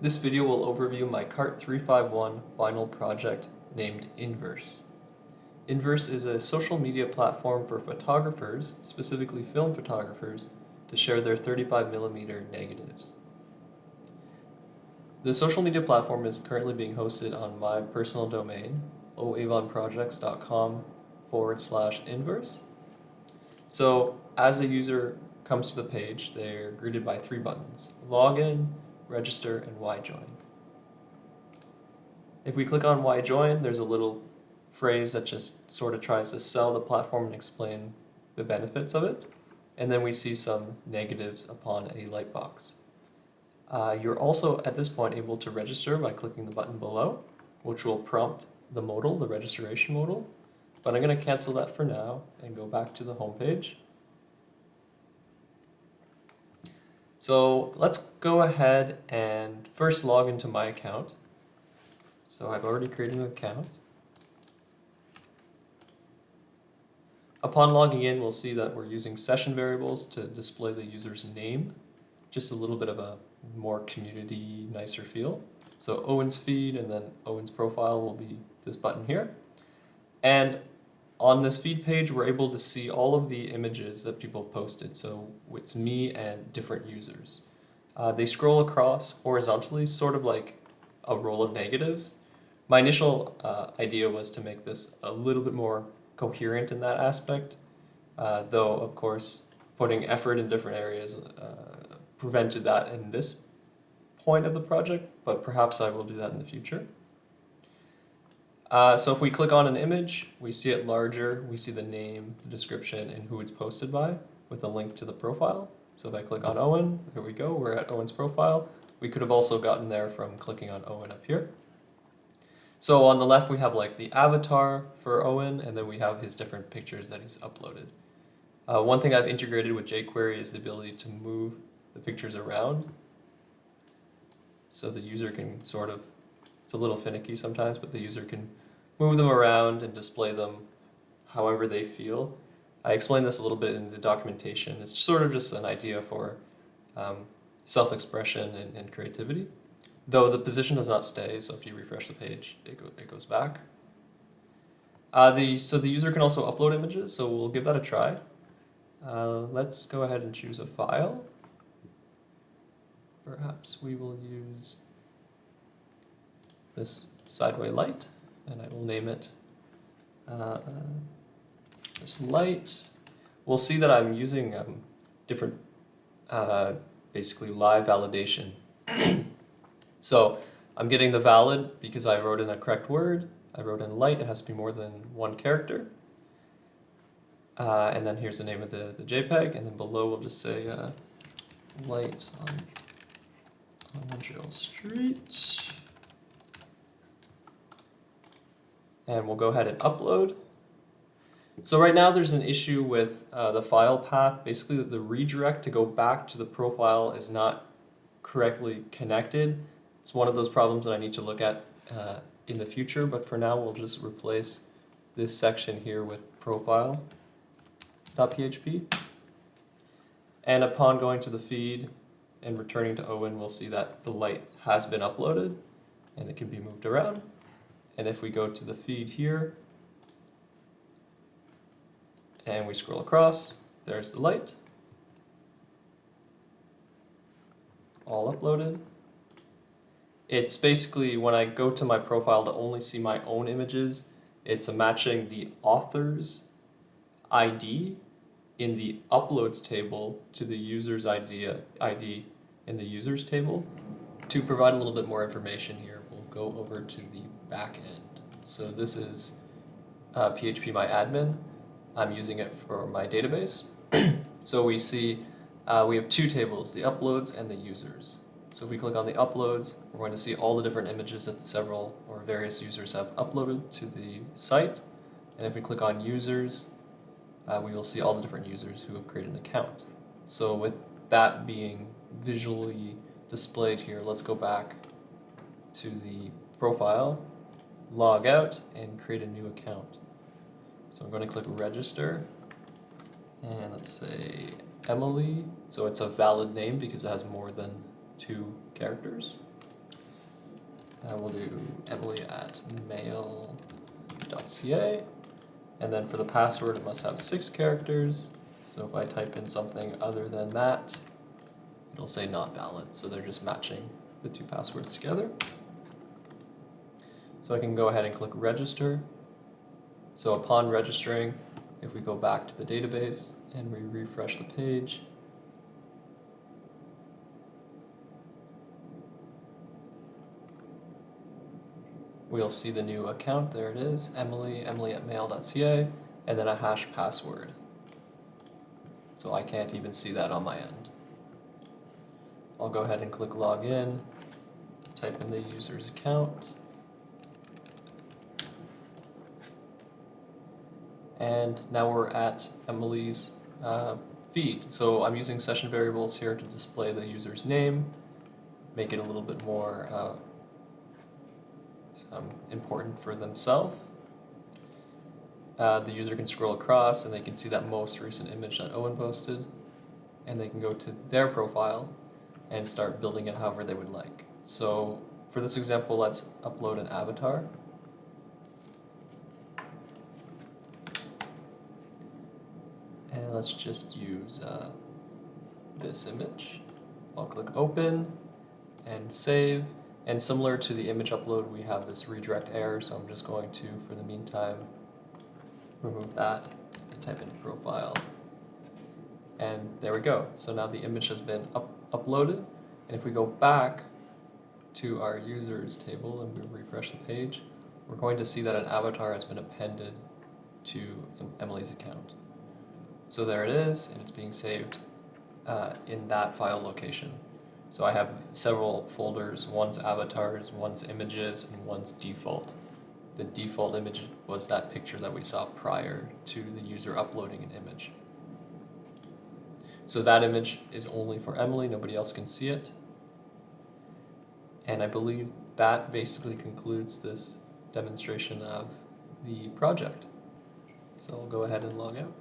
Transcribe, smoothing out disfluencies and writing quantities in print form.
This video will overview my CART 351 final project named Inverse. Inverse is a social media platform for photographers, specifically film photographers, to share their 35mm negatives. The social media platform is currently being hosted on my personal domain, oavonprojects.com/inverse. So as a user comes to the page, they're greeted by three buttons: login, register, and why join. If we click on why join, there's a little phrase that just sort of tries to sell the platform and explain the benefits of it. And then we see some negatives upon a lightbox. You're also at this point able to register by clicking the button below, which will prompt the modal, the registration modal. But I'm going to cancel that for now and go back to the home page. So let's go ahead and first log into my account. So I've already created an account. Upon logging in, we'll see that we're using session variables to display the user's name. Just a little bit of a more community, nicer feel. So Owen's feed and then Owen's profile will be this button here. And on this feed page, we're able to see all of the images that people have posted. So it's me and different users. They scroll across horizontally, sort of like a row of negatives. My initial idea was to make this a little bit more coherent in that aspect, though, of course, putting effort in different areas prevented that in this point of the project, but perhaps I will do that in the future. So if we click on an image, we see it larger, we see the name, the description, and who it's posted by with a link to the profile. So if I click on Owen, here we go, we're at Owen's profile. We could have also gotten there from clicking on Owen up here. So on the left we have like the avatar for Owen, and then we have his different pictures that he's uploaded. One thing I've integrated with jQuery is the ability to move the pictures around. So the user can sort of, it's a little finicky sometimes, but the user can move them around and display them however they feel. I explained this a little bit in the documentation. It's sort of just an idea for self-expression and creativity. Though the position does not stay, so if you refresh the page, it goes back. So the user can also upload images, so we'll give that a try. Let's go ahead and choose a file. Perhaps we will use this sideway light, and I will name it just light. We'll see that I'm using different, basically live validation. So I'm getting the valid because I wrote in a correct word. I wrote in light, it has to be more than one character. And then here's the name of the JPEG, and then below we'll just say light on Montreal Street. And we'll go ahead and upload. So right now there's an issue with the file path. Basically the redirect to go back to the profile is not correctly connected. It's one of those problems that I need to look at in the future, but for now we'll just replace this section here with profile.php. And upon going to the feed and returning to Owen, we'll see that the light has been uploaded and it can be moved around. And if we go to the feed here and we scroll across, there's the light, all uploaded. It's basically, when I go to my profile to only see my own images, it's matching the author's ID in the uploads table to the user's ID in the users table. To provide a little bit more information here, we'll go over to the back end. So this is PHP My Admin. I'm using it for my database. So we see we have two tables, the uploads and the users. So if we click on the uploads, we're going to see all the different images that the several or various users have uploaded to the site. And if we click on users, we will see all the different users who have created an account. So with that being visually displayed here, let's go back to the profile, log out, and create a new account. So I'm going to click register, and let's say Emily. So it's a valid name because it has more than 2 characters. We'll do emily@mail.ca, and then for the password it must have 6 characters, so if I type in something other than that, it'll say not valid, so they're just matching the 2 passwords together. So I can go ahead and click register. So upon registering, if we go back to the database and we refresh the page, we'll see the new account. There it is, emily@mail.ca, and then a hash password. So I can't even see that on my end. I'll go ahead and click login, type in the user's account, and now we're at Emily's feed. So I'm using session variables here to display the user's name, make it a little bit more important for themselves. The user can scroll across and they can see that most recent image that Owen posted, and they can go to their profile and start building it however they would like. So for this example, let's upload an avatar. And let's just use this image. I'll click open and save. And similar to the image upload, we have this redirect error, so I'm just going to, for the meantime, remove that and type in profile. And there we go. So now the image has been uploaded. And if we go back to our users table and we refresh the page, we're going to see that an avatar has been appended to Emily's account. So there it is, and it's being saved in that file location. So I have several folders, one's avatars, one's images, and one's default. The default image was that picture that we saw prior to the user uploading an image. So that image is only for Emily, nobody else can see it. And I believe that basically concludes this demonstration of the project. So I'll go ahead and log out.